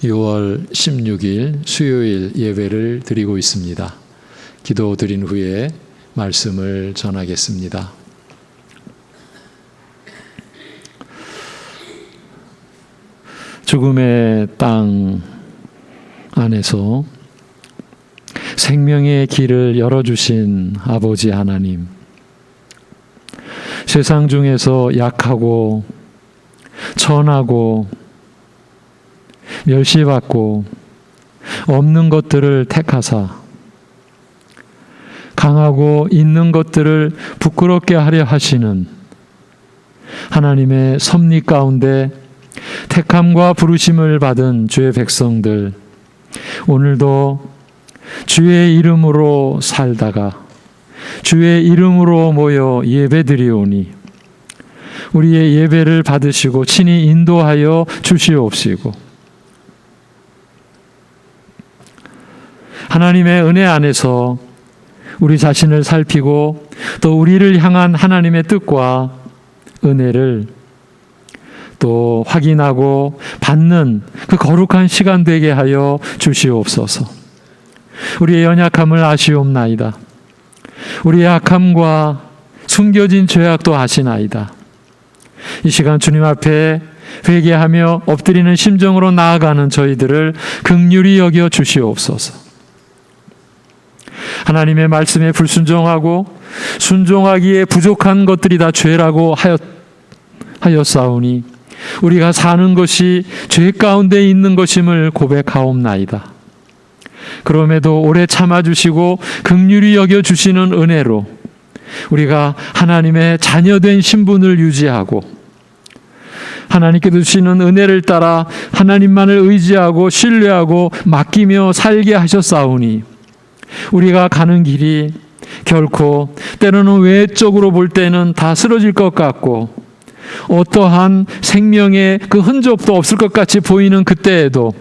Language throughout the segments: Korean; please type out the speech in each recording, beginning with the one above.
6월 16일 수요일 예배를 드리고 있습니다. 기도 드린 후에 말씀을 전하겠습니다. 죽음의 땅 안에서 생명의 길을 열어주신 아버지 하나님, 세상 중에서 약하고 천하고 멸시받고 없는 것들을 택하사 강하고 있는 것들을 부끄럽게 하려 하시는 하나님의 섭리 가운데 택함과 부르심을 받은 주의 백성들, 오늘도 주의 이름으로 살다가 주의 이름으로 모여 예배드리오니 우리의 예배를 받으시고 친히 인도하여 주시옵시고, 하나님의 은혜 안에서 우리 자신을 살피고 또 우리를 향한 하나님의 뜻과 은혜를 또 확인하고 받는 그 거룩한 시간 되게 하여 주시옵소서. 우리의 연약함을 아시옵나이다. 우리의 악함과 숨겨진 죄악도 아시나이다. 이 시간 주님 앞에 회개하며 엎드리는 심정으로 나아가는 저희들을 긍휼히 여겨 주시옵소서. 하나님의 말씀에 불순종하고 순종하기에 부족한 것들이 다 죄라고 하였사오니 우리가 사는 것이 죄 가운데 있는 것임을 고백하옵나이다. 그럼에도 오래 참아주시고 긍휼히 여겨주시는 은혜로 우리가 하나님의 자녀된 신분을 유지하고 하나님께 주시는 은혜를 따라 하나님만을 의지하고 신뢰하고 맡기며 살게 하셨사오니 우리가 가는 길이 결코 때로는 외적으로 볼 때는 다 쓰러질 것 같고 어떠한 생명의 그 흔적도 없을 것 같이 보이는 그때에도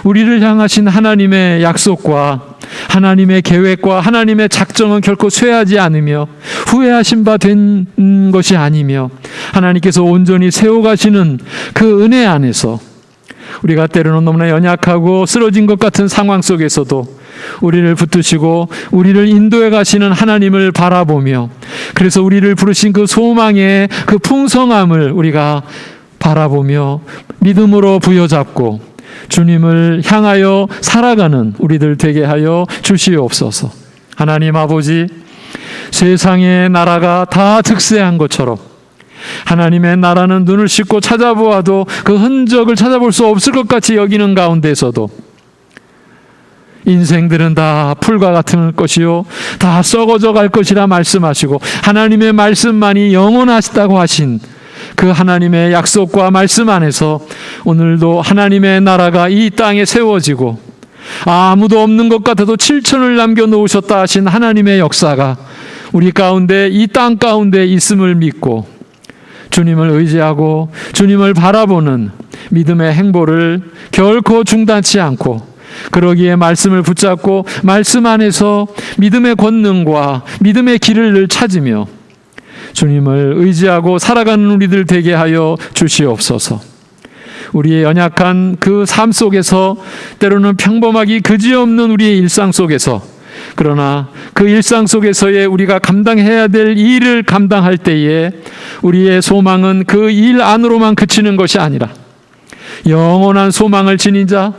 우리를 향하신 하나님의 약속과 하나님의 계획과 하나님의 작정은 결코 쇠하지 않으며 후회하신 바 된 것이 아니며 하나님께서 온전히 세워가시는 그 은혜 안에서 우리가 때로는 너무나 연약하고 쓰러진 것 같은 상황 속에서도 우리를 붙드시고 우리를 인도해 가시는 하나님을 바라보며, 그래서 우리를 부르신 그 소망의 그 풍성함을 우리가 바라보며 믿음으로 부여잡고 주님을 향하여 살아가는 우리들 되게 하여 주시옵소서. 하나님 아버지, 세상의 나라가 다 득세한 것처럼 하나님의 나라는 눈을 씻고 찾아보아도 그 흔적을 찾아볼 수 없을 것 같이 여기는 가운데서도 인생들은 다 풀과 같은 것이요 다 썩어져 갈 것이라 말씀하시고 하나님의 말씀만이 영원하시다고 하신 그 하나님의 약속과 말씀 안에서 오늘도 하나님의 나라가 이 땅에 세워지고 아무도 없는 것 같아도 7천을 남겨놓으셨다 하신 하나님의 역사가 우리 가운데 이 땅 가운데 있음을 믿고 주님을 의지하고 주님을 바라보는 믿음의 행보를 결코 중단치 않고 그러기에 말씀을 붙잡고 말씀 안에서 믿음의 권능과 믿음의 길을 찾으며 주님을 의지하고 살아가는 우리들 되게 하여 주시옵소서. 우리의 연약한 그 삶 속에서 때로는 평범하기 그지없는 우리의 일상 속에서, 그러나 그 일상 속에서의 우리가 감당해야 될 일을 감당할 때에 우리의 소망은 그 일 안으로만 그치는 것이 아니라 영원한 소망을 지닌 자,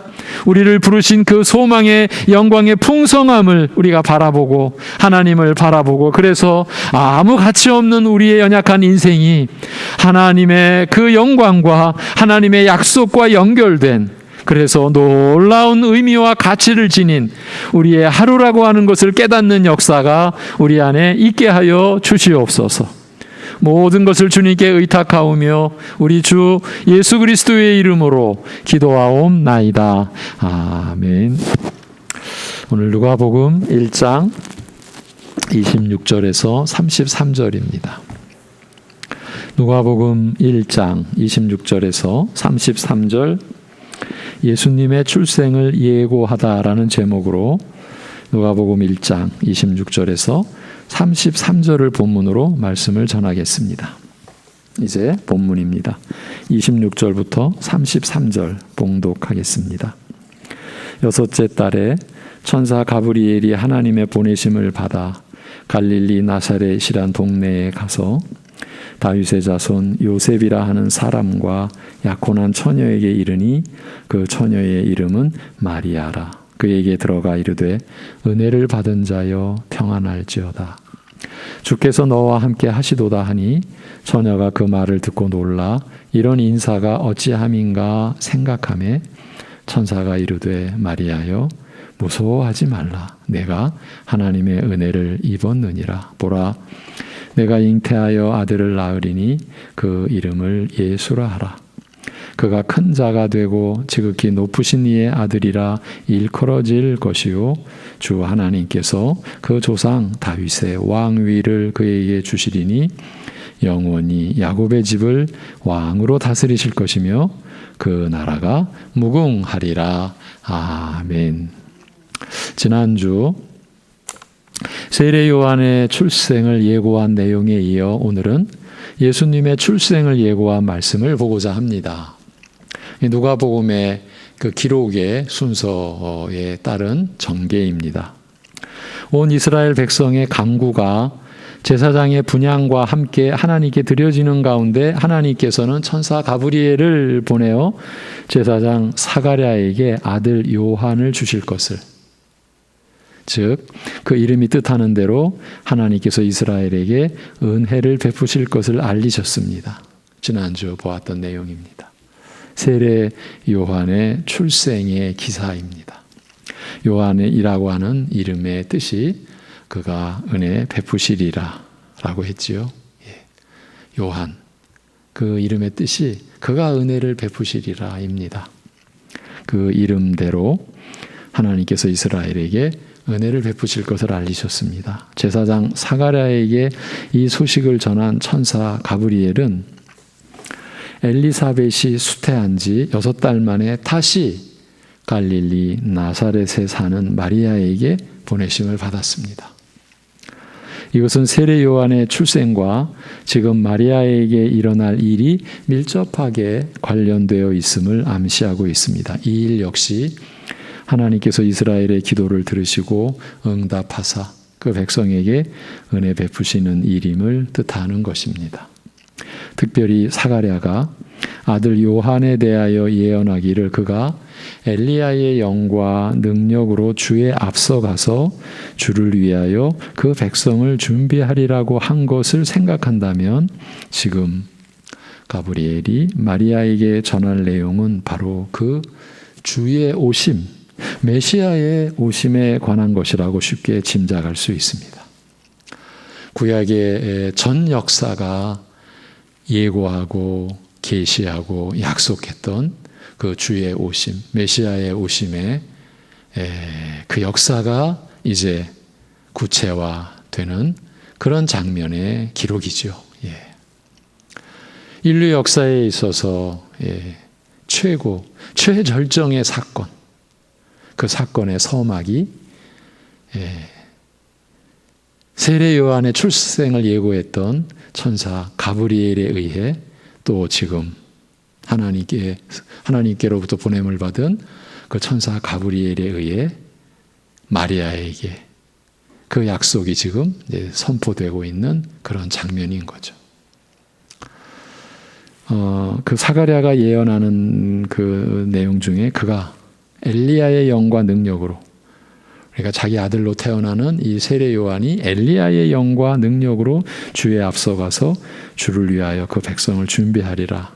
우리를 부르신 그 소망의 영광의 풍성함을 우리가 바라보고 하나님을 바라보고, 그래서 아무 가치 없는 우리의 연약한 인생이 하나님의 그 영광과 하나님의 약속과 연결된, 그래서 놀라운 의미와 가치를 지닌 우리의 하루라고 하는 것을 깨닫는 역사가 우리 안에 있게 하여 주시옵소서. 모든 것을 주님께 의탁하오며 우리 주 예수 그리스도의 이름으로 기도하옵나이다. 아멘. 오늘 누가복음 1장 26절에서 33절입니다. 누가복음 1장 26절에서 33절, 예수님의 출생을 예고하다라는 제목으로 누가복음 1장 26절에서 33절을 본문으로 말씀을 전하겠습니다. 이제 본문입니다. 26절부터 33절 봉독하겠습니다. 여섯째 달에 천사 가브리엘이 하나님의 보내심을 받아 갈릴리 나사렛이란 동네에 가서 다윗의 자손 요셉이라 하는 사람과 약혼한 처녀에게 이르니 그 처녀의 이름은 마리아라. 그에게 들어가 이르되 은혜를 받은 자여 평안할지어다. 주께서 너와 함께 하시도다 하니 처녀가 그 말을 듣고 놀라 이런 인사가 어찌함인가 생각하매 천사가 이르되 마리아여 무서워하지 말라. 내가 하나님의 은혜를 입었느니라. 보라 내가 잉태하여 아들을 낳으리니 그 이름을 예수라 하라. 그가 큰 자가 되고 지극히 높으신 이의 아들이라 일컬어질 것이요 주 하나님께서 그 조상 다윗의 왕위를 그에게 주시리니 영원히 야곱의 집을 왕으로 다스리실 것이며 그 나라가 무궁하리라. 아멘. 지난주 세례 요한의 출생을 예고한 내용에 이어 오늘은 예수님의 출생을 예고한 말씀을 보고자 합니다. 누가복음의 그 기록의 순서에 따른 전개입니다. 온 이스라엘 백성의 간구가 제사장의 분향과 함께 하나님께 드려지는 가운데 하나님께서는 천사 가브리엘을 보내어 제사장 사가랴에게 아들 요한을 주실 것을, 즉 그 이름이 뜻하는 대로 하나님께서 이스라엘에게 은혜를 베푸실 것을 알리셨습니다. 지난주 보았던 내용입니다. 세례 요한의 출생의 기사입니다. 요한이라고 하는 이름의 뜻이 그가 은혜 베푸시리라 라고 했지요. 요한, 그 이름의 뜻이 그가 은혜를 베푸시리라 입니다. 그 이름대로 하나님께서 이스라엘에게 은혜를 베푸실 것을 알리셨습니다. 제사장 사가랴에게 이 소식을 전한 천사 가브리엘은 엘리사벳이 수태한 지 6달 만에 다시 갈릴리 나사렛에 사는 마리아에게 보내심을 받았습니다. 이것은 세례 요한의 출생과 지금 마리아에게 일어날 일이 밀접하게 관련되어 있음을 암시하고 있습니다. 이 일 역시 하나님께서 이스라엘의 기도를 들으시고 응답하사 그 백성에게 은혜 베푸시는 일임을 뜻하는 것입니다. 특별히 사가랴가 아들 요한에 대하여 예언하기를 그가 엘리야의 영과 능력으로 주에 앞서가서 주를 위하여 그 백성을 준비하리라고 한 것을 생각한다면 지금 가브리엘이 마리아에게 전할 내용은 바로 그 주의 오심, 메시아의 오심에 관한 것이라고 쉽게 짐작할 수 있습니다. 구약의 전 역사가 예고하고 계시하고 약속했던 그 주의 오심, 메시아의 오심의 그 역사가 이제 구체화되는 그런 장면의 기록이죠. 인류 역사에 있어서 최절정의 사건, 그 사건의 서막이 세례 요한의 출생을 예고했던 천사 가브리엘에 의해 또 지금 하나님께로부터 보냄을 받은 그 천사 가브리엘에 의해 마리아에게 그 약속이 지금 선포되고 있는 그런 장면인 거죠. 그 사가랴가 예언하는 그 내용 중에 그가 엘리야의 영과 능력으로, 그러니까 자기 아들로 태어나는 이 세례 요한이 엘리야의 영과 능력으로 주에 앞서가서 주를 위하여 그 백성을 준비하리라.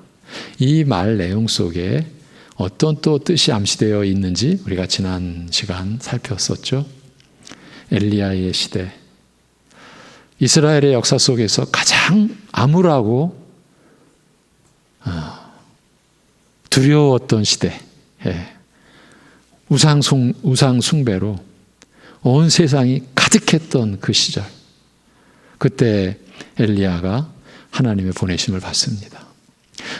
이 말 내용 속에 어떤 또 뜻이 암시되어 있는지 우리가 지난 시간 살폈었죠. 엘리야의 시대, 이스라엘의 역사 속에서 가장 암울하고 두려웠던 시대, 우상 숭배로 온 세상이 가득했던 그 시절, 그때 엘리야가 하나님의 보내심을 받습니다.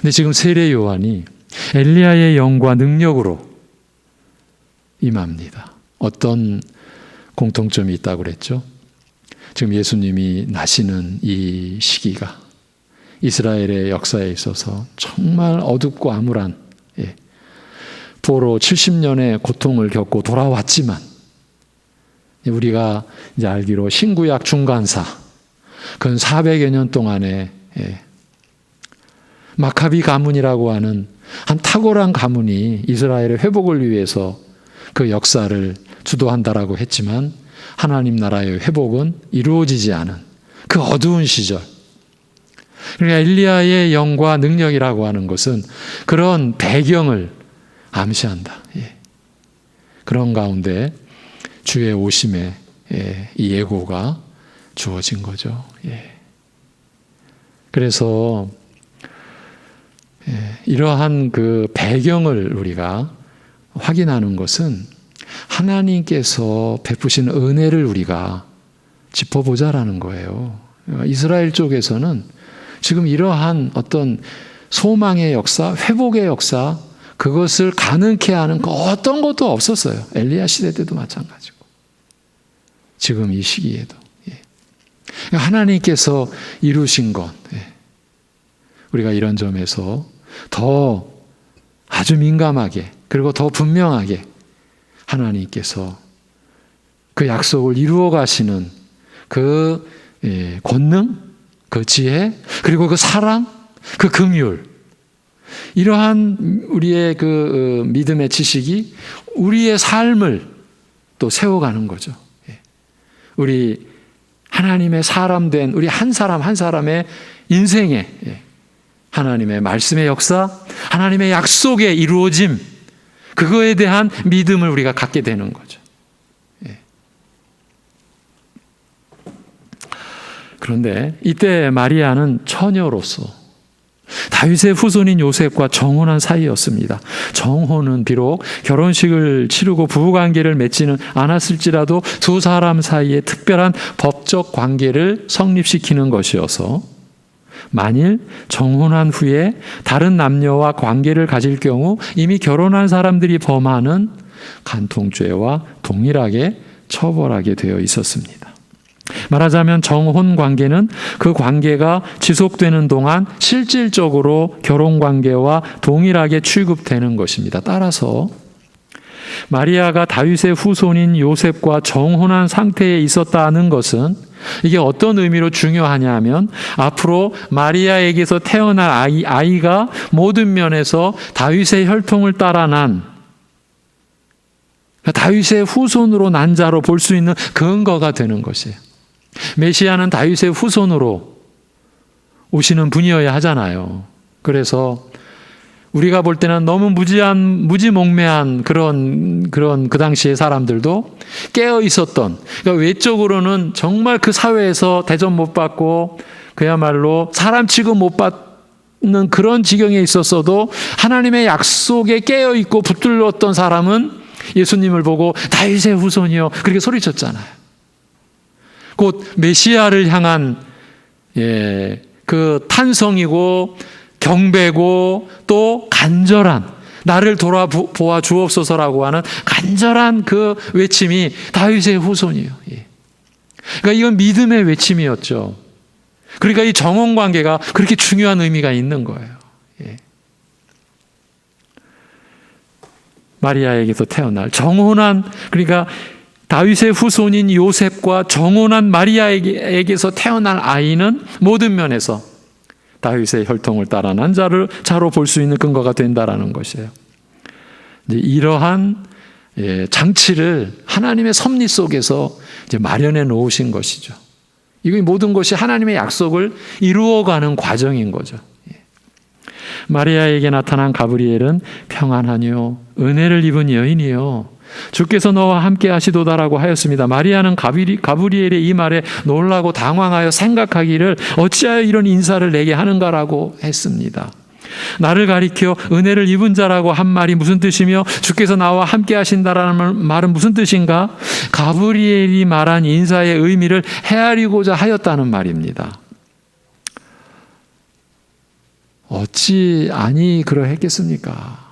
근데 지금 세례 요한이 엘리야의 영과 능력으로 임합니다. 어떤 공통점이 있다고 그랬죠? 지금 예수님이 나시는 이 시기가, 이스라엘의 역사에 있어서 정말 어둡고 암울한 포로 70년의 고통을 겪고 돌아왔지만 우리가 이제 알기로 신구약 중간사 근 400여 년 동안에 마카비 가문이라고 하는 한 탁월한 가문이 이스라엘의 회복을 위해서 그 역사를 주도한다라고 했지만 하나님 나라의 회복은 이루어지지 않은 그 어두운 시절. 그러니까 엘리야의 영과 능력이라고 하는 것은 그런 배경을 암시한다. 그런 가운데 주의 오심에 이 예고가 주어진 거죠. 그래서 이러한 그 배경을 우리가 확인하는 것은 하나님께서 베푸신 은혜를 우리가 짚어보자라는 거예요. 이스라엘 쪽에서는 지금 이러한 어떤 소망의 역사, 회복의 역사, 그것을 가능케 하는 어떤 것도 없었어요. 엘리야 시대 때도 마찬가지고. 지금 이 시기에도. 하나님께서 이루신 것. 우리가 이런 점에서 더 아주 민감하게 그리고 더 분명하게 하나님께서 그 약속을 이루어 가시는 그 권능, 그 지혜, 그리고 그 사랑, 그 긍휼, 이러한 우리의 그 믿음의 지식이 우리의 삶을 또 세워가는 거죠. 우리 하나님의 사람 된 우리 한 사람 한 사람의 인생에 하나님의 말씀의 역사, 하나님의 약속의 이루어짐, 그거에 대한 믿음을 우리가 갖게 되는 거죠. 그런데 이때 마리아는 처녀로서 다윗의 후손인 요셉과 정혼한 사이였습니다. 정혼은 비록 결혼식을 치르고 부부관계를 맺지는 않았을지라도 두 사람 사이에 특별한 법적 관계를 성립시키는 것이어서 만일 정혼한 후에 다른 남녀와 관계를 가질 경우 이미 결혼한 사람들이 범하는 간통죄와 동일하게 처벌하게 되어 있었습니다. 말하자면 정혼 관계는 그 관계가 지속되는 동안 실질적으로 결혼 관계와 동일하게 취급되는 것입니다. 따라서 마리아가 다윗의 후손인 요셉과 정혼한 상태에 있었다는 것은 이게 어떤 의미로 중요하냐면 앞으로 마리아에게서 태어날 아이가 모든 면에서 다윗의 혈통을 따라 난 다윗의 후손으로 난 자로 볼 수 있는 근거가 되는 것이에요. 메시아는 다윗의 후손으로 오시는 분이어야 하잖아요. 그래서 우리가 볼 때는 너무 무지몽매한 그런 그 당시의 사람들도 깨어 있었던, 그러니까 외적으로는 정말 그 사회에서 대접 못 받고 그야말로 사람 취급 못 받는 그런 지경에 있었어도 하나님의 약속에 깨어 있고 붙들렸던 사람은 예수님을 보고 다윗의 후손이요 그렇게 소리쳤잖아요. 곧 메시아를 향한 그 탄성이고 경배고 또 간절한 나를 돌아보아 주옵소서라고 하는 간절한 그 외침이 다윗의 후손이에요. 그러니까 이건 믿음의 외침이었죠. 그러니까 이 정혼 관계가 그렇게 중요한 의미가 있는 거예요. 마리아에게서 태어날 정혼한, 그러니까 다윗의 후손인 요셉과 정혼한 마리아에게서 태어날 아이는 모든 면에서 다윗의 혈통을 따라 난 자로 볼 수 있는 근거가 된다라는 것이에요. 이러한 장치를 하나님의 섭리 속에서 이제 마련해 놓으신 것이죠. 이 모든 것이 하나님의 약속을 이루어가는 과정인 거죠. 마리아에게 나타난 가브리엘은 평안하뇨 은혜를 입은 여인이요 주께서 너와 함께 하시도다라고 하였습니다. 마리아는 가브리엘의 이 말에 놀라고 당황하여 생각하기를 어찌하여 이런 인사를 내게 하는가라고 했습니다. 나를 가리켜 은혜를 입은 자라고 한 말이 무슨 뜻이며 주께서 나와 함께 하신다라는 말은 무슨 뜻인가? 가브리엘이 말한 인사의 의미를 헤아리고자 하였다는 말입니다. 어찌 아니 그러했겠습니까?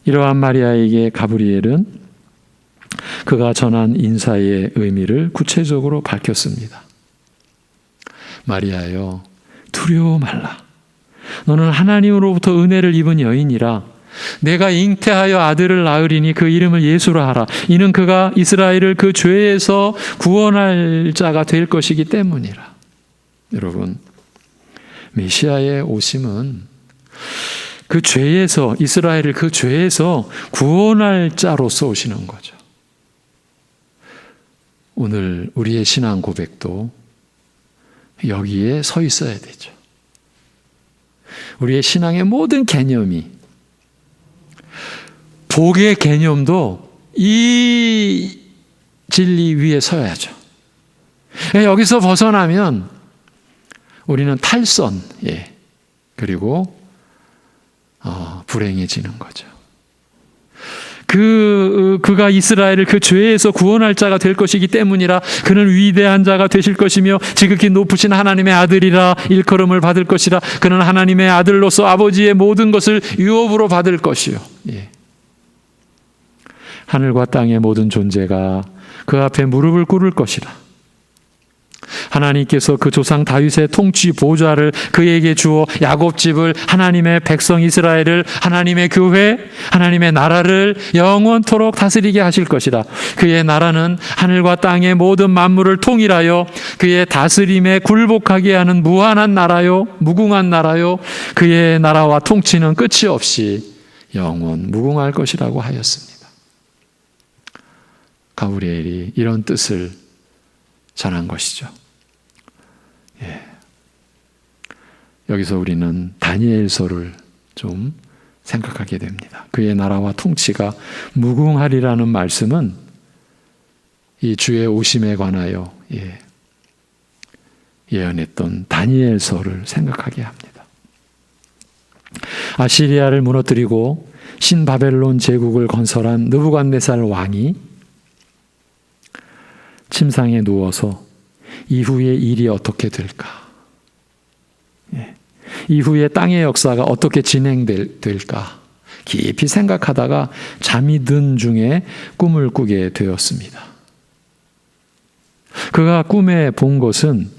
이러한 마리아에게 가브리엘은 그가 전한 인사의 의미를 구체적으로 밝혔습니다. 마리아여, 두려워 말라. 너는 하나님으로부터 은혜를 입은 여인이라. 내가 잉태하여 아들을 낳으리니 그 이름을 예수라 하라. 이는 그가 이스라엘을 그 죄에서 구원할 자가 될 것이기 때문이라. 여러분, 메시아의 오심은 그 죄에서, 이스라엘을 그 죄에서 구원할 자로서 오시는 거죠. 오늘 우리의 신앙 고백도 여기에 서 있어야 되죠. 우리의 신앙의 모든 개념이, 복의 개념도 이 진리 위에 서야죠. 여기서 벗어나면 우리는 탈선, 그리고 불행해지는 거죠. 그가 이스라엘을 그 죄에서 구원할 자가 될 것이기 때문이라. 그는 위대한 자가 되실 것이며 지극히 높으신 하나님의 아들이라 일컬음을 받을 것이라. 그는 하나님의 아들로서 아버지의 모든 것을 유업으로 받을 것이요. 하늘과 땅의 모든 존재가 그 앞에 무릎을 꿇을 것이라. 하나님께서 그 조상 다윗의 통치 보좌를 그에게 주어 야곱 집을, 하나님의 백성 이스라엘을, 하나님의 교회, 하나님의 나라를 영원토록 다스리게 하실 것이라. 그의 나라는 하늘과 땅의 모든 만물을 통일하여 그의 다스림에 굴복하게 하는 무한한 나라요, 무궁한 나라요. 그의 나라와 통치는 끝이 없이 영원 무궁할 것이라고 하였습니다. 가브리엘이 이런 뜻을 전한 것이죠. 여기서 우리는 다니엘서를 좀 생각하게 됩니다. 그의 나라와 통치가 무궁하리라는 말씀은 이 주의 오심에 관하여 예언했던 다니엘서를 생각하게 합니다. 아시리아를 무너뜨리고 신바벨론 제국을 건설한 느부갓네살 왕이 침상에 누워서 이후의 일이 어떻게 될까? 이후에 땅의 역사가 어떻게 진행될까? 깊이 생각하다가 잠이 든 중에 꿈을 꾸게 되었습니다. 그가 꿈에 본 것은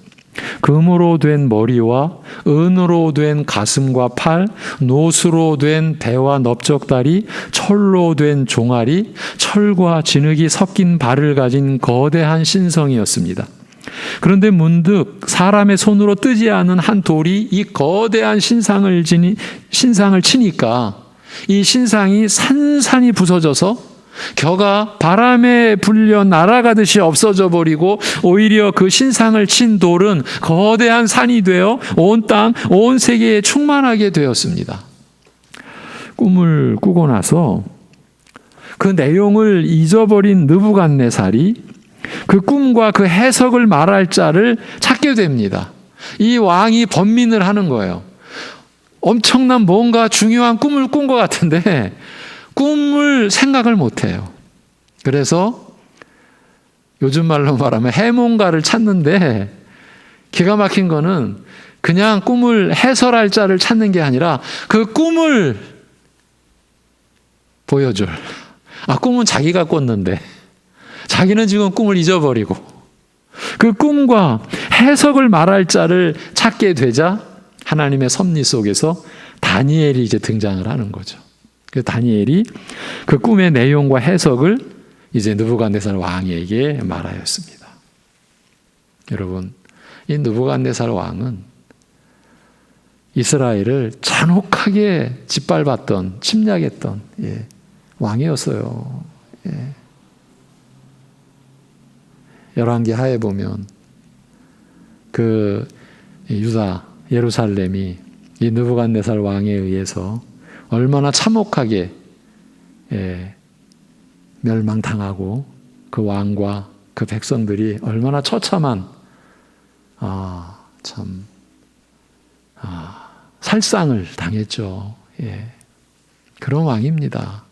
금으로 된 머리와 은으로 된 가슴과 팔, 노수로 된 배와 넓적다리, 철로 된 종아리, 철과 진흙이 섞인 발을 가진 거대한 신성이었습니다. 그런데 문득 사람의 손으로 뜨지 않은 한 돌이 이 거대한 신상을 치니까 이 신상이 산산이 부서져서 겨가 바람에 불려 날아가듯이 없어져 버리고, 오히려 그 신상을 친 돌은 거대한 산이 되어 온 땅, 온 세계에 충만하게 되었습니다. 꿈을 꾸고 나서 그 내용을 잊어버린 느부갓네살이 그 꿈과 그 해석을 말할 자를 찾게 됩니다. 이 왕이 번민을 하는 거예요. 엄청난 뭔가 중요한 꿈을 꾼 것 같은데 꿈을 생각을 못해요. 그래서 요즘 말로 말하면 해몽가를 찾는데, 기가 막힌 거는 그냥 꿈을 해설할 자를 찾는 게 아니라 그 꿈을 보여줄. 꿈은 자기가 꿨는데 자기는 지금 꿈을 잊어버리고 그 꿈과 해석을 말할 자를 찾게 되자 하나님의 섭리 속에서 다니엘이 이제 등장을 하는 거죠. 그 다니엘이 그 꿈의 내용과 해석을 이제 느부갓네살 왕에게 말하였습니다. 여러분, 이 느부갓네살 왕은 이스라엘을 잔혹하게 짓밟았던, 침략했던 왕이었어요. 열왕기 하에 보면 그 유다 예루살렘이 이 느부갓네살 왕에 의해서 얼마나 참혹하게 멸망당하고 그 왕과 그 백성들이 얼마나 처참한 살상을 당했죠. 그런 왕입니다.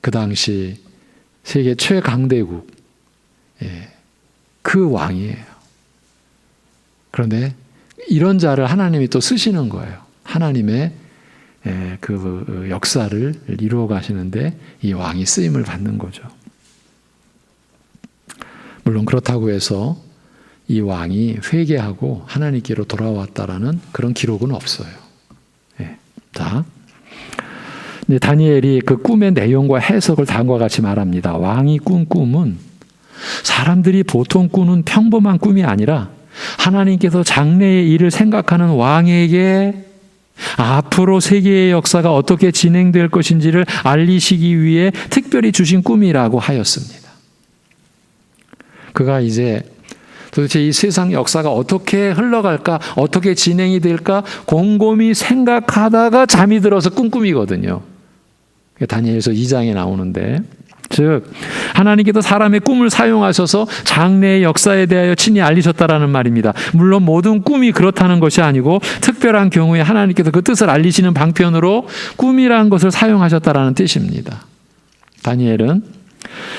그 당시 세계 최강대국 그 왕이에요. 그런데 이런 자를 하나님이 또 쓰시는 거예요. 하나님의 그 역사를 이루어 가시는데 이 왕이 쓰임을 받는 거죠. 물론 그렇다고 해서 이 왕이 회개하고 하나님께로 돌아왔다라는 그런 기록은 없어요. 예. 자, 다니엘이 그 꿈의 내용과 해석을 다음과 같이 말합니다. 왕이 꾼 꿈은 사람들이 보통 꾸는 평범한 꿈이 아니라 하나님께서 장래의 일을 생각하는 왕에게 앞으로 세계의 역사가 어떻게 진행될 것인지를 알리시기 위해 특별히 주신 꿈이라고 하였습니다. 그가 이제 도대체 이 세상 역사가 어떻게 흘러갈까, 어떻게 진행이 될까 곰곰이 생각하다가 잠이 들어서 꾼 꿈이거든요. 다니엘서 2장에 나오는데, 즉 하나님께서 사람의 꿈을 사용하셔서 장래의 역사에 대하여 친히 알리셨다라는 말입니다. 물론 모든 꿈이 그렇다는 것이 아니고 특별한 경우에 하나님께서 그 뜻을 알리시는 방편으로 꿈이라는 것을 사용하셨다라는 뜻입니다. 다니엘은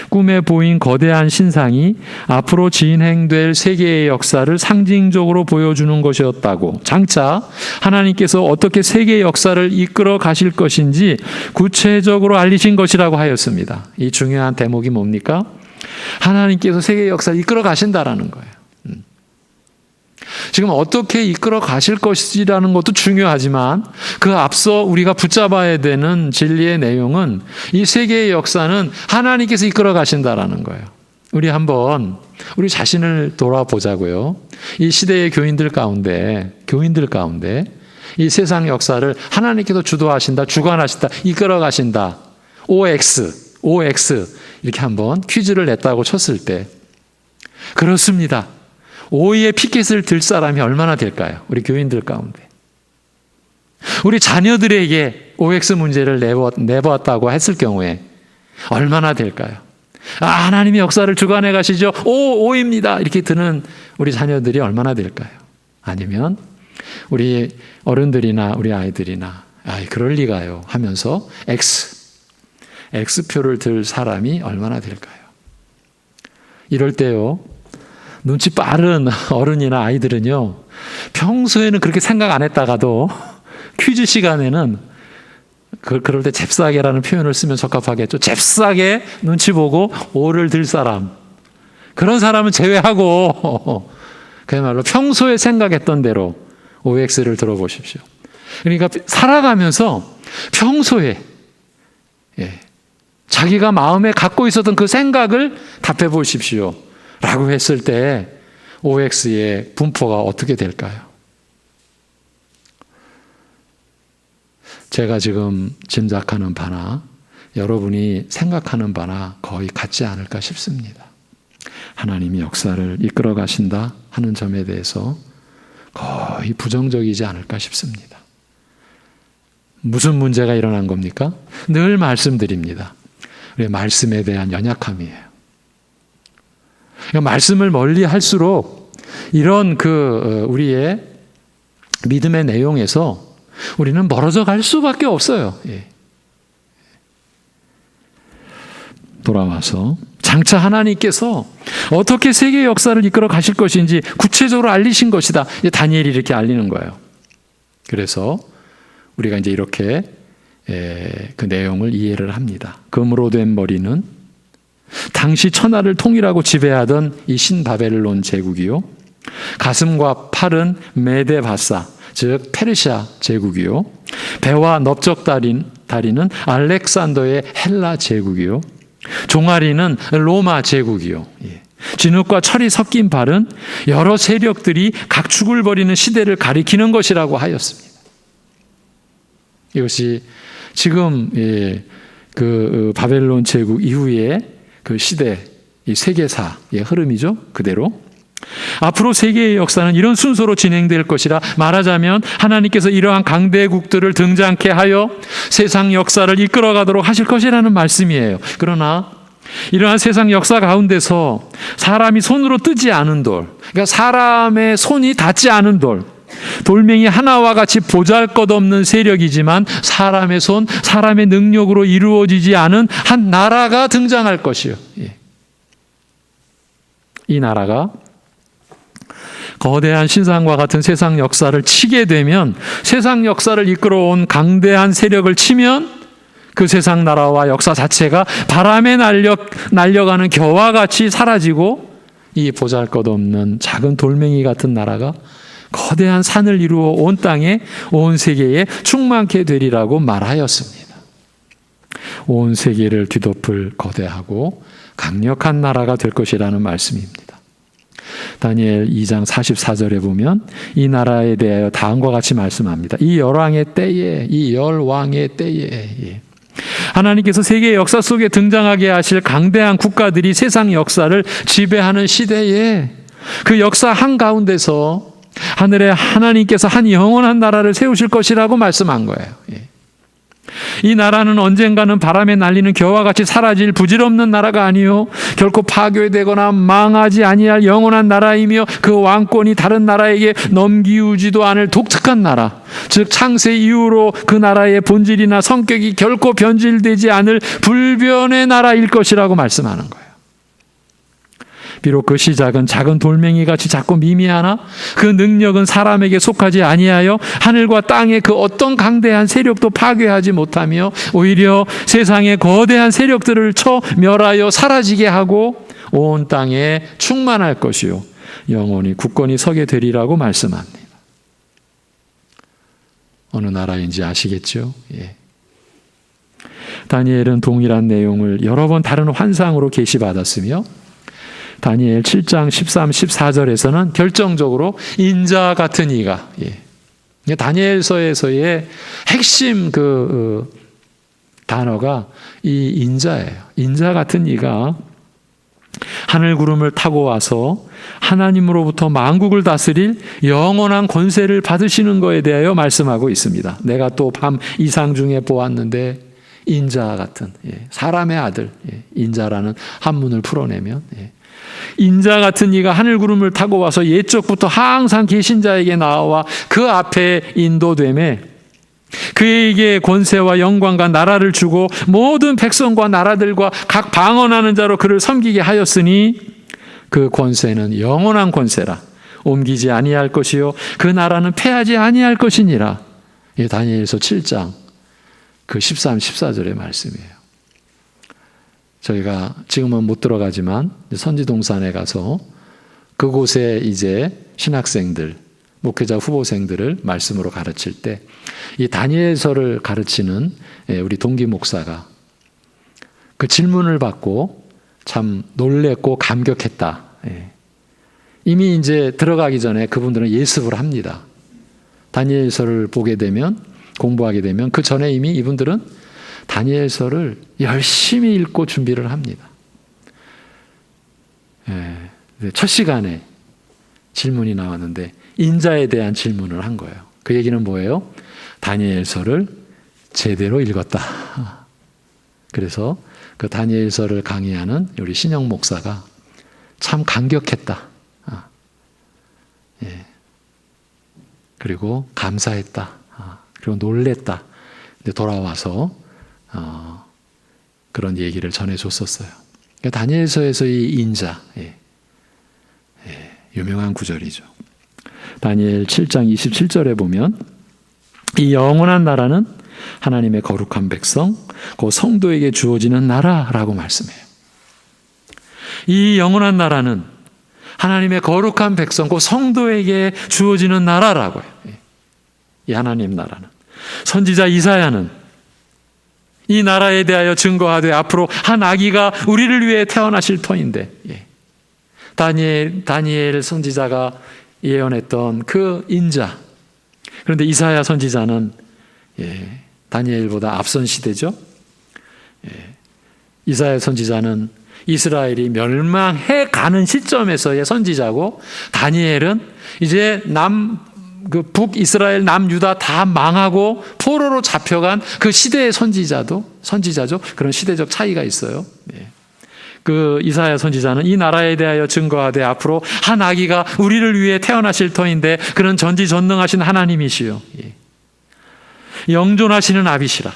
꿈에 보인 거대한 신상이 앞으로 진행될 세계의 역사를 상징적으로 보여주는 것이었다고, 장차 하나님께서 어떻게 세계의 역사를 이끌어 가실 것인지 구체적으로 알리신 것이라고 하였습니다. 이 중요한 대목이 뭡니까? 하나님께서 세계의 역사를 이끌어 가신다라는 거예요. 지금 어떻게 이끌어 가실 것이라는 것도 중요하지만 그 앞서 우리가 붙잡아야 되는 진리의 내용은 이 세계의 역사는 하나님께서 이끌어 가신다라는 거예요. 우리 자신을 돌아보자고요. 이 시대의 교인들 가운데 이 세상 역사를 하나님께서 주도하신다, 주관하신다, 이끌어 가신다. OX 이렇게 한번 퀴즈를 냈다고 쳤을 때, 그렇습니다. O의 피켓을 들 사람이 얼마나 될까요? 우리 교인들 가운데. 우리 자녀들에게 OX 문제를 내보았다고 했을 경우에 얼마나 될까요? 하나님이 역사를 주관해 가시죠. O입니다. 이렇게 드는 우리 자녀들이 얼마나 될까요? 아니면 우리 어른들이나 우리 아이들이나 그럴 리가요 하면서 X표를 들 사람이 얼마나 될까요? 이럴 때요, 눈치 빠른 어른이나 아이들은요, 평소에는 그렇게 생각 안 했다가도 퀴즈 시간에는 그럴 때 잽싸게라는 표현을 쓰면 적합하겠죠. 잽싸게 눈치 보고 O를 들 사람, 그런 사람은 제외하고 그야말로 평소에 생각했던 대로 OX를 들어보십시오. 그러니까 살아가면서 평소에 자기가 마음에 갖고 있었던 그 생각을 답해 보십시오 라고 했을 때 OX의 분포가 어떻게 될까요? 제가 지금 짐작하는 바나 여러분이 생각하는 바나 거의 같지 않을까 싶습니다. 하나님이 역사를 이끌어 가신다 하는 점에 대해서 거의 부정적이지 않을까 싶습니다. 무슨 문제가 일어난 겁니까? 늘 말씀드립니다. 우리의 말씀에 대한 연약함이에요. 말씀을 멀리 할수록 이런 우리의 믿음의 내용에서 우리는 멀어져 갈 수밖에 없어요. 돌아와서 장차 하나님께서 어떻게 세계 역사를 이끌어 가실 것인지 구체적으로 알리신 것이다. 다니엘이 이렇게 알리는 거예요. 그래서 우리가 이제 이렇게 그 내용을 이해를 합니다. 금으로 된 머리는 당시 천하를 통일하고 지배하던 이 신바벨론 제국이요, 가슴과 팔은 메데바사, 즉 페르시아 제국이요, 배와 넓적 다리는 알렉산더의 헬라 제국이요, 종아리는 로마 제국이요, 진흙과 철이 섞인 발은 여러 세력들이 각축을 벌이는 시대를 가리키는 것이라고 하였습니다. 이것이 지금 그 바벨론 제국 이후에 그 시대, 이 세계사의 흐름이죠. 그대로 앞으로 세계의 역사는 이런 순서로 진행될 것이라, 말하자면 하나님께서 이러한 강대국들을 등장케 하여 세상 역사를 이끌어가도록 하실 것이라는 말씀이에요. 그러나 이러한 세상 역사 가운데서 사람이 손으로 뜨지 않은 돌, 그러니까 사람의 손이 닿지 않은 돌멩이 하나와 같이 보잘것없는 세력이지만 사람의 손, 사람의 능력으로 이루어지지 않은 한 나라가 등장할 것이요. 이 나라가 거대한 신상과 같은 세상 역사를 치게 되면, 세상 역사를 이끌어온 강대한 세력을 치면 그 세상 나라와 역사 자체가 바람에 날려가는 겨와 같이 사라지고 이 보잘것없는 작은 돌멩이 같은 나라가 거대한 산을 이루어 온 땅에 온 세계에 충만케 되리라고 말하였습니다. 온 세계를 뒤덮을 거대하고 강력한 나라가 될 것이라는 말씀입니다. 다니엘 2장 44절에 보면 이 나라에 대하여 다음과 같이 말씀합니다. 이 열왕의 때에, 이 열왕의 때에 하나님께서 세계 역사 속에 등장하게 하실 강대한 국가들이 세상 역사를 지배하는 시대에 그 역사 한가운데서 하늘에 하나님께서 한 영원한 나라를 세우실 것이라고 말씀한 거예요. 이 나라는 언젠가는 바람에 날리는 겨와 같이 사라질 부질없는 나라가 아니요 결코 파괴되거나 망하지 아니할 영원한 나라이며 그 왕권이 다른 나라에게 넘기우지도 않을 독특한 나라, 즉 창세 이후로 그 나라의 본질이나 성격이 결코 변질되지 않을 불변의 나라일 것이라고 말씀하는 거예요. 비록 그 시작은 작은 돌멩이같이 작고 미미하나 그 능력은 사람에게 속하지 아니하여 하늘과 땅의 그 어떤 강대한 세력도 파괴하지 못하며 오히려 세상의 거대한 세력들을 쳐 멸하여 사라지게 하고 온 땅에 충만할 것이요 영원히 굳건히 서게 되리라고 말씀합니다. 어느 나라인지 아시겠죠? 예. 다니엘은 동일한 내용을 여러 번 다른 환상으로 계시받았으며 다니엘 7장 13, 14절에서는 결정적으로 인자 같은 이가, 다니엘서에서의 핵심 단어가 이 인자예요. 인자 같은 이가 하늘 구름을 타고 와서 하나님으로부터 만국을 다스릴 영원한 권세를 받으시는 것에 대하여 말씀하고 있습니다. 내가 또 밤 이상 중에 보았는데 인자 같은, 사람의 아들, 인자라는 한문을 풀어내면 인자 같은 이가 하늘 구름을 타고 와서 옛적부터 항상 계신 자에게 나와 그 앞에 인도되매 그에게 권세와 영광과 나라를 주고 모든 백성과 나라들과 각 방언하는 자로 그를 섬기게 하였으니 그 권세는 영원한 권세라 옮기지 아니할 것이요 그 나라는 패하지 아니할 것이니라. 다니엘서 7장 그 13, 14절의 말씀이에요. 저희가 지금은 못 들어가지만 선지동산에 가서 그곳에 이제 신학생들, 목회자 후보생들을 말씀으로 가르칠 때 이 다니엘서를 가르치는 우리 동기 목사가 그 질문을 받고 참 놀랬고 감격했다. 이미 이제 들어가기 전에 그분들은 예습을 합니다. 다니엘서를 보게 되면, 공부하게 되면 그 전에 이미 이분들은 다니엘서를 열심히 읽고 준비를 합니다. 첫 시간에 질문이 나왔는데 인자에 대한 질문을 한 거예요. 그 얘기는 뭐예요? 다니엘서를 제대로 읽었다. 그래서 그 다니엘서를 강의하는 우리 신영 목사가 참 감격했다. 그리고 감사했다. 그리고 놀랬다. 근데 돌아와서 그런 얘기를 전해줬었어요. 그러니까 다니엘서에서 이 인자, 유명한 구절이죠. 다니엘 7장 27절에 보면 이 영원한 나라는 하나님의 거룩한 백성, 그 성도에게 주어지는 나라라고 말씀해요. 이 영원한 나라는 하나님의 거룩한 백성, 그 성도에게 주어지는 나라라고 해요. 이 하나님 나라는. 선지자 이사야는 이 나라에 대하여 증거하되 앞으로 한 아기가 우리를 위해 태어나실 터인데, 다니엘 선지자가 예언했던 그 인자. 그런데 이사야 선지자는 다니엘보다 앞선 시대죠. 이사야 선지자는 이스라엘이 멸망해 가는 시점에서의 선지자고, 다니엘은 이제 북이스라엘 남유다 다 망하고 포로로 잡혀간 그 시대의 선지자죠. 그런 시대적 차이가 있어요. 그 이사야 선지자는 이 나라에 대하여 증거하되 앞으로 한 아기가 우리를 위해 태어나실 터인데 그는 전지전능하신 하나님이시요 영존하시는 아비시라.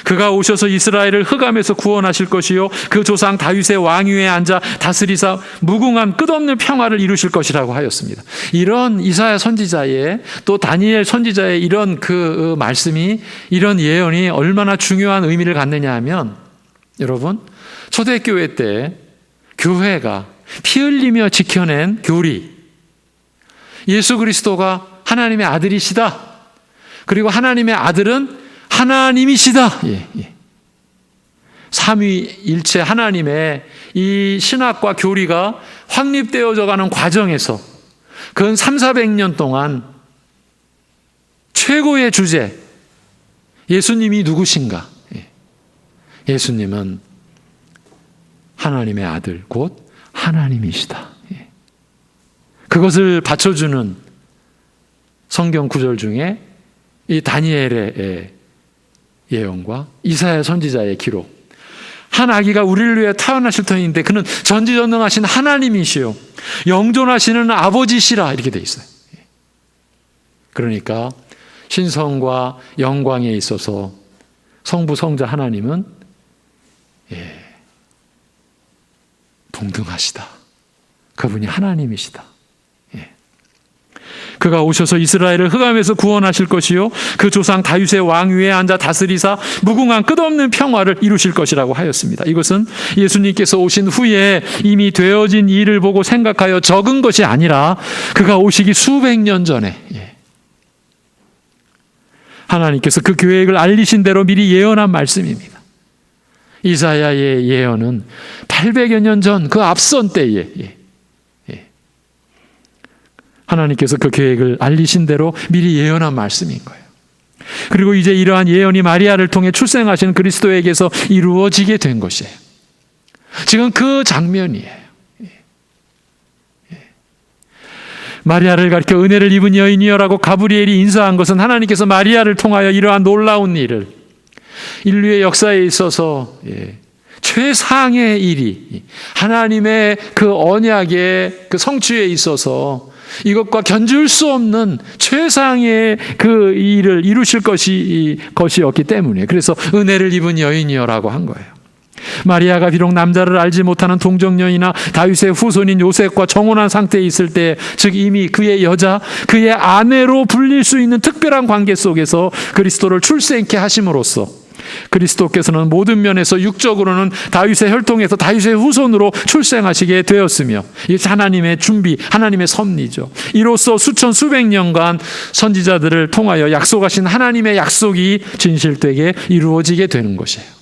그가 오셔서 이스라엘을 흑암에서 구원하실 것이요 그 조상 다윗의 왕위에 앉아 다스리사 무궁한 끝없는 평화를 이루실 것이라고 하였습니다. 이런 이사야 선지자의 또 다니엘 선지자의 이런 그 말씀이, 이런 예언이 얼마나 중요한 의미를 갖느냐 하면, 여러분 초대교회 때 교회가 피 흘리며 지켜낸 교리. 예수 그리스도가 하나님의 아들이시다. 그리고 하나님의 아들은 하나님이시다. 삼위일체 하나님의 이 신학과 교리가 확립되어져 가는 과정에서 근 300~400년 동안 최고의 주제, 예수님이 누구신가? 예수님은 하나님의 아들, 곧 하나님이시다. 그것을 받쳐주는 성경 구절 중에 이 다니엘의 예언과 이사야 선지자의 기록, 한 아기가 우리를 위해 태어나실 터인데 그는 전지전능하신 하나님이시요 영존하시는 아버지시라, 이렇게 돼 있어요. 그러니까 신성과 영광에 있어서 성부 성자 하나님은 동등하시다. 그분이 하나님이시다. 그가 오셔서 이스라엘을 흑암에서 구원하실 것이요 그 조상 다윗의 왕위에 앉아 다스리사 무궁한 끝없는 평화를 이루실 것이라고 하였습니다. 이것은 예수님께서 오신 후에 이미 되어진 일을 보고 생각하여 적은 것이 아니라 그가 오시기 수백 년 전에 하나님께서 그 계획을 알리신 대로 미리 예언한 말씀입니다. 이사야의 예언은 800여 년 전 그 앞선 때에 하나님께서 그 계획을 알리신 대로 미리 예언한 말씀인 거예요. 그리고 이제 이러한 예언이 마리아를 통해 출생하신 그리스도에게서 이루어지게 된 것이에요. 지금 그 장면이에요. 마리아를 가리켜 은혜를 입은 여인이여라고 가브리엘이 인사한 것은 하나님께서 마리아를 통하여 이러한 놀라운 일을, 인류의 역사에 있어서 최상의 일이, 하나님의 그 언약의 그 성취에 있어서 이것과 견줄 수 없는 최상의 그 일을 이루실 것이었기 때문에, 그래서 은혜를 입은 여인이여라고 한 거예요. 마리아가 비록 남자를 알지 못하는 동정녀이나 다윗의 후손인 요셉과 정혼한 상태에 있을 때, 즉 이미 그의 여자, 그의 아내로 불릴 수 있는 특별한 관계 속에서 그리스도를 출생케 하심으로써 그리스도께서는 모든 면에서 육적으로는 다윗의 혈통에서 다윗의 후손으로 출생하시게 되었으며, 이것이 하나님의 준비, 하나님의 섭리죠. 이로써 수천 수백 년간 선지자들을 통하여 약속하신 하나님의 약속이 진실되게 이루어지게 되는 것이에요.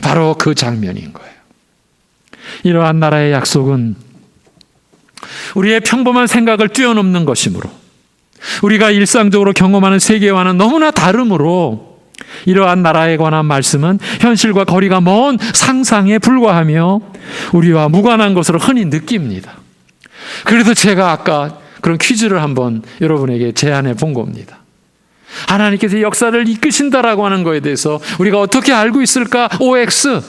바로 그 장면인 거예요. 이러한 나라의 약속은 우리의 평범한 생각을 뛰어넘는 것이므로, 우리가 일상적으로 경험하는 세계와는 너무나 다르므로 이러한 나라에 관한 말씀은 현실과 거리가 먼 상상에 불과하며 우리와 무관한 것으로 흔히 느낍니다. 그래서 제가 아까 그런 퀴즈를 한번 여러분에게 제안해 본 겁니다. 하나님께서 역사를 이끄신다라고 하는 것에 대해서 우리가 어떻게 알고 있을까? OX.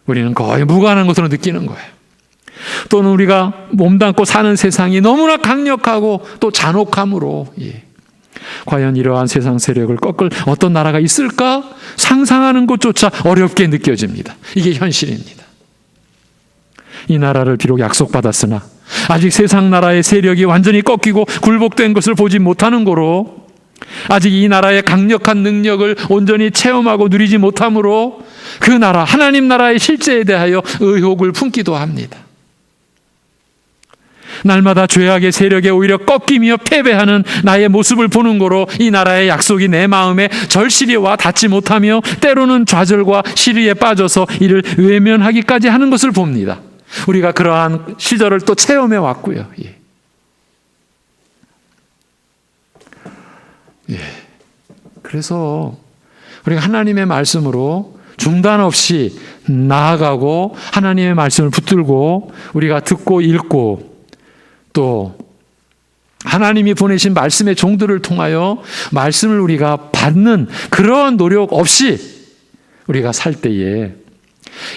우리는 거의 무관한 것으로 느끼는 거예요. 또는 우리가 몸담고 사는 세상이 너무나 강력하고 또 잔혹함으로 과연 이러한 세상 세력을 꺾을 어떤 나라가 있을까? 상상하는 것조차 어렵게 느껴집니다. 이게 현실입니다. 이 나라를 비록 약속받았으나 아직 세상 나라의 세력이 완전히 꺾이고 굴복된 것을 보지 못하는 고로, 아직 이 나라의 강력한 능력을 온전히 체험하고 누리지 못하므로 그 나라, 하나님 나라의 실제에 대하여 의혹을 품기도 합니다. 날마다 죄악의 세력에 오히려 꺾이며 패배하는 나의 모습을 보는 거로 이 나라의 약속이 내 마음에 절실히 와 닿지 못하며 때로는 좌절과 시리에 빠져서 이를 외면하기까지 하는 것을 봅니다. 우리가 그러한 시절을 또 체험해 왔고요. 그래서 우리가 하나님의 말씀으로 중단 없이 나아가고 하나님의 말씀을 붙들고 우리가 듣고 읽고 또 하나님이 보내신 말씀의 종들을 통하여 말씀을 우리가 받는 그러한 노력 없이 우리가 살 때에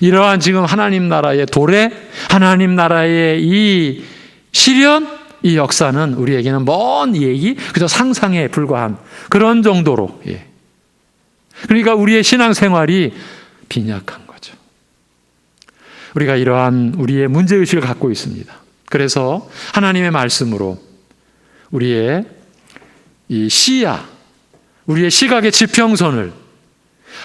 이러한 지금 하나님 나라의 도래, 하나님 나라의 이 시련, 이 역사는 우리에게는 먼 얘기, 그저 상상에 불과한 그런 정도로, 그러니까 우리의 신앙생활이 빈약한 거죠. 우리가 이러한 우리의 문제의식을 갖고 있습니다. 그래서 하나님의 말씀으로 우리의 이 시야, 우리의 시각의 지평선을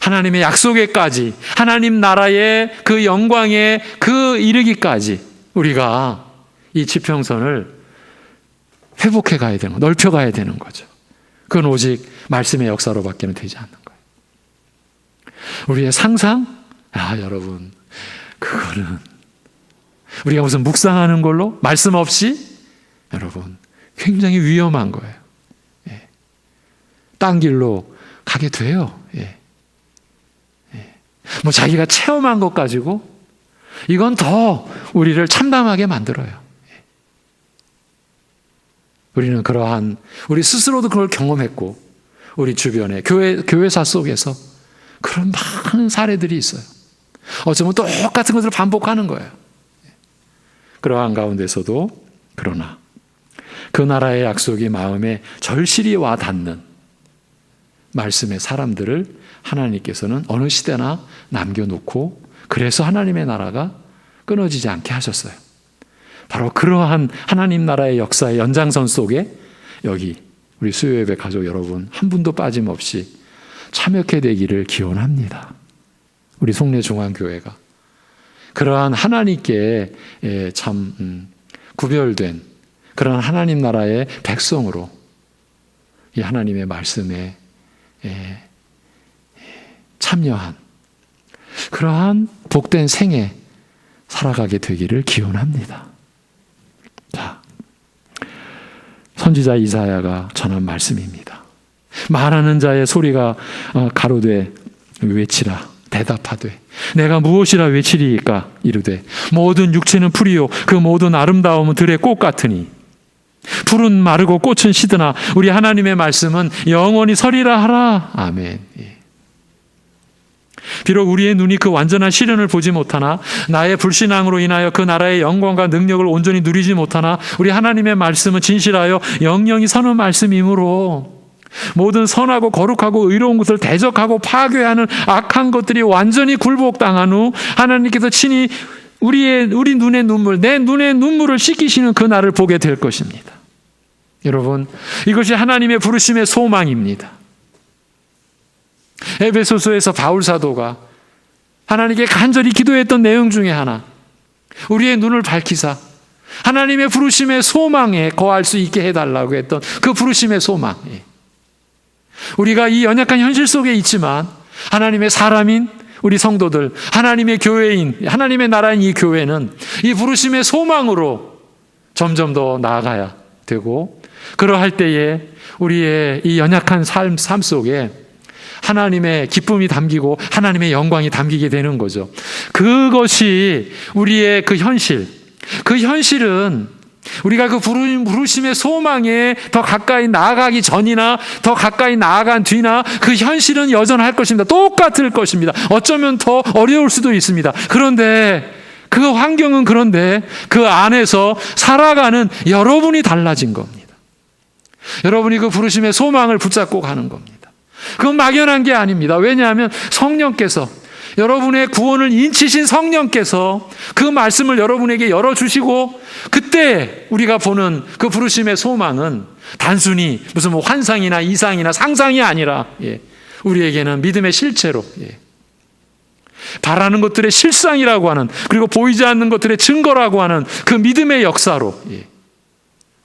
하나님의 약속에까지, 하나님 나라의 그 영광에 그 이르기까지 우리가 이 지평선을 회복해 가야 되는 거, 넓혀 가야 되는 거죠. 그건 오직 말씀의 역사로밖에는 되지 않는 거예요. 우리의 상상? 여러분, 그거는 우리가 무슨 묵상하는 걸로 말씀 없이 여러분 굉장히 위험한 거예요. 딴 길로 가게 돼요. 뭐 자기가 체험한 것 가지고 이건 더 우리를 참담하게 만들어요. 우리는 그러한 우리 스스로도 그걸 경험했고 우리 주변에 교회사 속에서 그런 많은 사례들이 있어요. 어쩌면 똑같은 것을 반복하는 거예요. 그러한 가운데서도 그러나 그 나라의 약속이 마음에 절실히 와 닿는 말씀의 사람들을 하나님께서는 어느 시대나 남겨놓고 그래서 하나님의 나라가 끊어지지 않게 하셨어요. 바로 그러한 하나님 나라의 역사의 연장선 속에 여기 우리 수요예배 가족 여러분 한 분도 빠짐없이 참여케 되기를 기원합니다. 우리 송내중앙교회가 그러한 하나님께 참 구별된 그러한 하나님 나라의 백성으로 이 하나님의 말씀에 참여한 그러한 복된 생애 살아가게 되기를 기원합니다. 자, 선지자 이사야가 전한 말씀입니다. 말하는 자의 소리가 가로되 외치라 대답하되 내가 무엇이라 외치리이까 이르되 모든 육체는 풀이요 그 모든 아름다움은 들의 꽃 같으니 풀은 마르고 꽃은 시드나 우리 하나님의 말씀은 영원히 서리라 하라. 아멘. 비록 우리의 눈이 그 완전한 시련을 보지 못하나 나의 불신앙으로 인하여 그 나라의 영광과 능력을 온전히 누리지 못하나 우리 하나님의 말씀은 진실하여 영영이 서는 말씀이므로 모든 선하고 거룩하고 의로운 것을 대적하고 파괴하는 악한 것들이 완전히 굴복당한 후 하나님께서 친히 우리 눈의 눈물, 내 눈의 눈물을 씻기시는 그 날을 보게 될 것입니다. 여러분, 이것이 하나님의 부르심의 소망입니다. 에베소서에서 바울 사도가 하나님께 간절히 기도했던 내용 중에 하나, 우리의 눈을 밝히사 하나님의 부르심의 소망에 거할 수 있게 해달라고 했던 그 부르심의 소망. 우리가 이 연약한 현실 속에 있지만 하나님의 사람인 우리 성도들, 하나님의 교회인, 하나님의 나라인 이 교회는 이 부르심의 소망으로 점점 더 나아가야 되고, 그러할 때에 우리의 이 연약한 삶 속에 하나님의 기쁨이 담기고 하나님의 영광이 담기게 되는 거죠. 그것이 우리의 그 현실은 우리가 그 부르심의 소망에 더 가까이 나아가기 전이나 더 가까이 나아간 뒤나 그 현실은 여전할 것입니다. 똑같을 것입니다. 어쩌면 더 어려울 수도 있습니다. 그런데 그 환경은 그런데 그 안에서 살아가는 여러분이 달라진 겁니다. 여러분이 그 부르심의 소망을 붙잡고 가는 겁니다. 그건 막연한 게 아닙니다. 왜냐하면 성령께서 여러분의 구원을 인치신 성령께서 그 말씀을 여러분에게 열어주시고 그때 우리가 보는 그 부르심의 소망은 단순히 무슨 뭐 환상이나 이상이나 상상이 아니라 우리에게는 믿음의 실체로 바라는 것들의 실상이라고 하는 그리고 보이지 않는 것들의 증거라고 하는 그 믿음의 역사로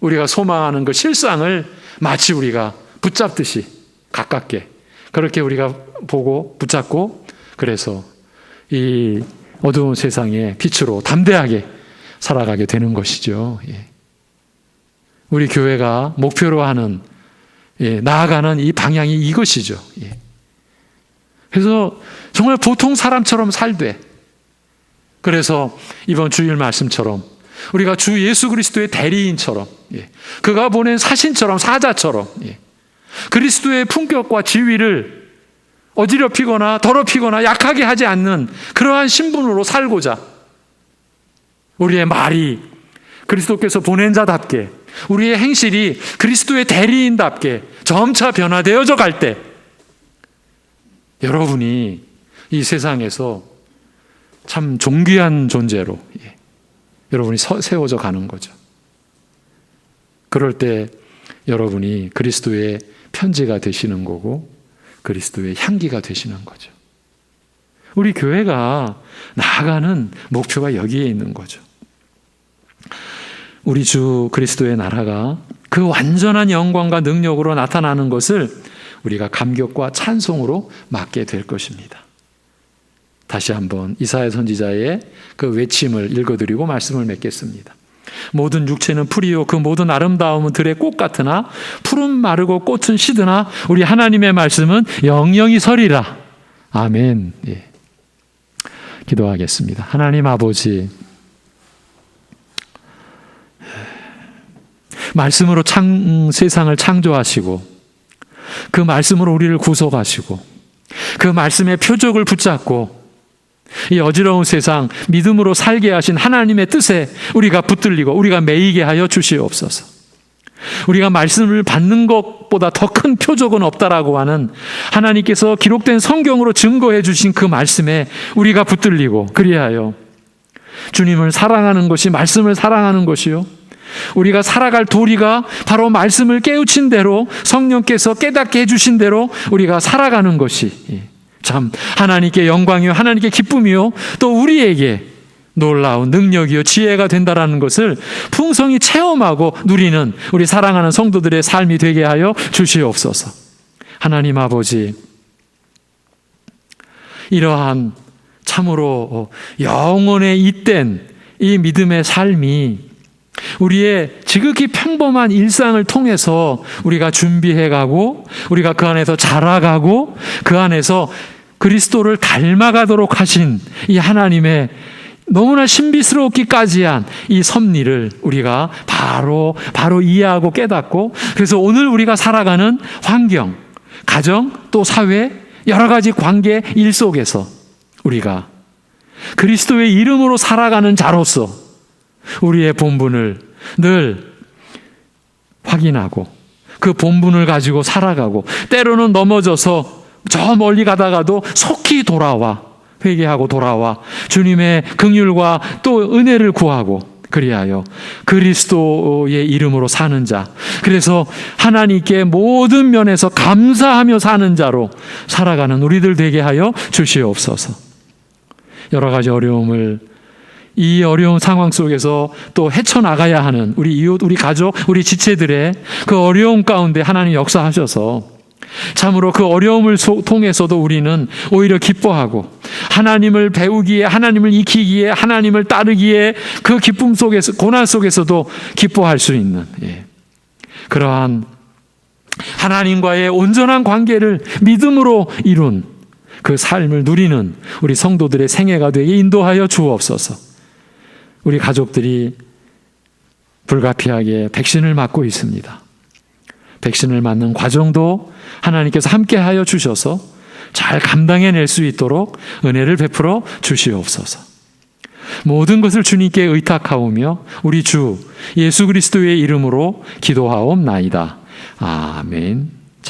우리가 소망하는 그 실상을 마치 우리가 붙잡듯이 가깝게 그렇게 우리가 보고 붙잡고 그래서 이 어두운 세상의 빛으로 담대하게 살아가게 되는 것이죠. 우리 교회가 목표로 하는 나아가는 이 방향이 이것이죠. 그래서 정말 보통 사람처럼 살되 그래서 이번 주일 말씀처럼 우리가 주 예수 그리스도의 대리인처럼 그가 보낸 사신처럼 사자처럼 그리스도의 품격과 지위를 어지럽히거나 더럽히거나 약하게 하지 않는 그러한 신분으로 살고자 우리의 말이 그리스도께서 보낸 자답게 우리의 행실이 그리스도의 대리인답게 점차 변화되어져 갈 때 여러분이 이 세상에서 참 존귀한 존재로 여러분이 세워져 가는 거죠. 그럴 때 여러분이 그리스도의 편지가 되시는 거고 그리스도의 향기가 되시는 거죠. 우리 교회가 나아가는 목표가 여기에 있는 거죠. 우리 주 그리스도의 나라가 그 완전한 영광과 능력으로 나타나는 것을 우리가 감격과 찬송으로 맞게 될 것입니다. 다시 한번 이사야 선지자의 그 외침을 읽어드리고 말씀을 맺겠습니다. 모든 육체는 풀이요 그 모든 아름다움은 들의 꽃 같으나 풀은 마르고 꽃은 시드나 우리 하나님의 말씀은 영영이 서리라. 아멘. 예. 기도하겠습니다. 하나님 아버지, 말씀으로 세상을 창조하시고 그 말씀으로 우리를 구속하시고 그 말씀의 표적을 붙잡고 이 어지러운 세상 믿음으로 살게 하신 하나님의 뜻에 우리가 붙들리고 우리가 매이게 하여 주시옵소서. 우리가 말씀을 받는 것보다 더 큰 표적은 없다라고 하는 하나님께서 기록된 성경으로 증거해 주신 그 말씀에 우리가 붙들리고 그리하여 주님을 사랑하는 것이 말씀을 사랑하는 것이요, 우리가 살아갈 도리가 바로 말씀을 깨우친 대로 성령께서 깨닫게 해주신 대로 우리가 살아가는 것이 참 하나님께 영광이요 하나님께 기쁨이요 또 우리에게 놀라운 능력이요 지혜가 된다라는 것을 풍성히 체험하고 누리는 우리 사랑하는 성도들의 삶이 되게 하여 주시옵소서. 하나님 아버지, 이러한 참으로 영원에 잇된 이 믿음의 삶이 우리의 지극히 평범한 일상을 통해서 우리가 준비해가고 우리가 그 안에서 자라가고 그 안에서 그리스도를 닮아가도록 하신 이 하나님의 너무나 신비스럽기까지 한 이 섭리를 우리가 바로 이해하고 깨닫고, 그래서 오늘 우리가 살아가는 환경, 가정, 또 사회, 여러 가지 관계, 일 속에서 우리가 그리스도의 이름으로 살아가는 자로서 우리의 본분을 늘 확인하고 그 본분을 가지고 살아가고, 때로는 넘어져서 저 멀리 가다가도 속히 돌아와 회개하고 돌아와 주님의 긍휼과 또 은혜를 구하고 그리하여 그리스도의 이름으로 사는 자, 그래서 하나님께 모든 면에서 감사하며 사는 자로 살아가는 우리들 되게 하여 주시옵소서. 여러 가지 어려움을 이 어려운 상황 속에서 또 헤쳐나가야 하는 우리 이웃, 우리 가족, 우리 지체들의 그 어려움 가운데 하나님 역사하셔서 참으로 그 어려움을 통해서도 우리는 오히려 기뻐하고 하나님을 배우기에, 하나님을 익히기에, 하나님을 따르기에 그 기쁨 속에서, 고난 속에서도 기뻐할 수 있는 그러한 하나님과의 온전한 관계를 믿음으로 이룬 그 삶을 누리는 우리 성도들의 생애가 되게 인도하여 주옵소서. 우리 가족들이 불가피하게 백신을 맞고 있습니다. 백신을 맞는 과정도 하나님께서 함께하여 주셔서 잘 감당해낼 수 있도록 은혜를 베풀어 주시옵소서. 모든 것을 주님께 의탁하오며 우리 주 예수 그리스도의 이름으로 기도하옵나이다. 아멘.